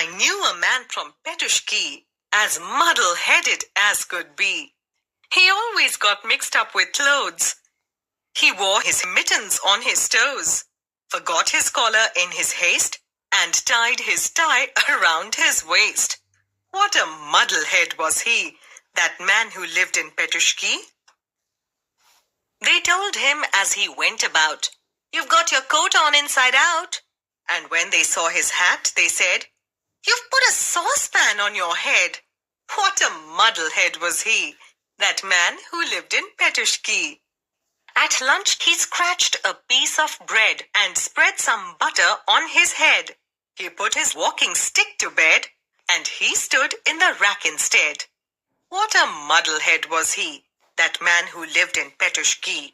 I knew a man from Petushki, as muddle-headed as could be. He always got mixed up with clothes. He wore his mittens on his toes, forgot his collar in his haste, and tied his tie around his waist. What a muddle-head was he, that man who lived in Petushki. They told him as he went about, "You've got your coat on inside out." And when they saw his hat, they said, "You've put a saucepan on your head." What a muddle-head was he, that man who lived in Petushki. At lunch, he scratched a piece of bread and spread some butter on his head. He put his walking stick to bed, and he stood in the rack instead. What a muddle-head was he, that man who lived in Petushki.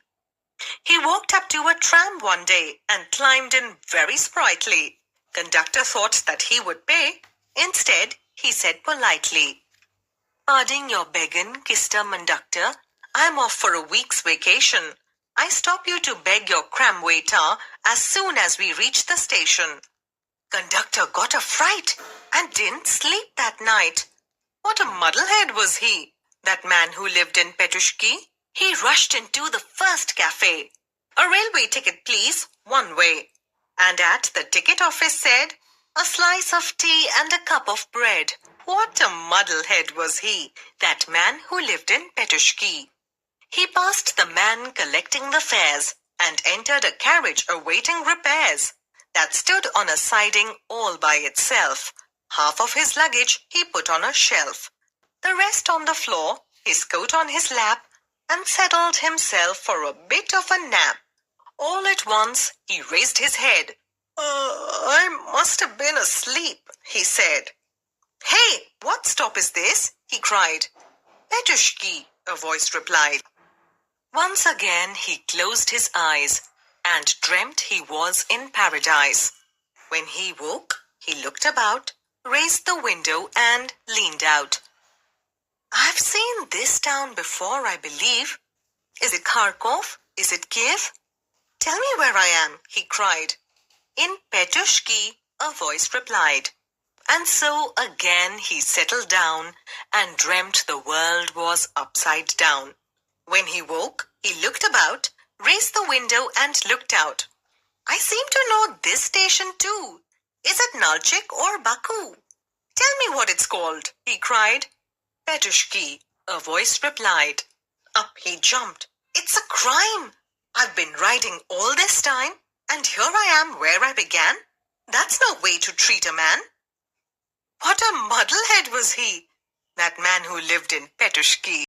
He walked up to a tram one day and climbed in very sprightly. Conductor thought that he would pay. Instead, he said politely, "Pardon your begging, Mr. Conductor. I'm off for a week's vacation. I stop you to beg your cram waiter as soon as we reach the station." Conductor got a fright and didn't sleep that night. What a muddle-head was he, that man who lived in Petushki. He rushed into the first cafe. "A railway ticket, please, one way." And at the ticket office said, "A slice of tea and a cup of bread." What a muddle-head was he, that man who lived in Petushki. He passed the man collecting the fares and entered a carriage awaiting repairs that stood on a siding all by itself. Half of his luggage he put on a shelf, the rest on the floor, his coat on his lap, and settled himself for a bit of a nap. All at once he raised his head. I must have been asleep," he said. "Hey, what stop is this?" he cried. "Petushki," a voice replied. Once again he closed his eyes and dreamt he was in paradise. When he woke, he looked about, raised the window and leaned out. "I've seen this town before, I believe. Is it Kharkov? Is it Kiev? Tell me where I am," he cried. "In Petushki," a voice replied. And so again he settled down and dreamt the world was upside down. When he woke, he looked about, raised the window and looked out. "I seem to know this station too. Is it Nalchik or Baku? Tell me what it's called," he cried. "Petushki," a voice replied. Up he jumped. "It's a crime! I've been riding all this time, and here I am where I began. That's no way to treat a man." What a muddle-head was he, that man who lived in Petushki.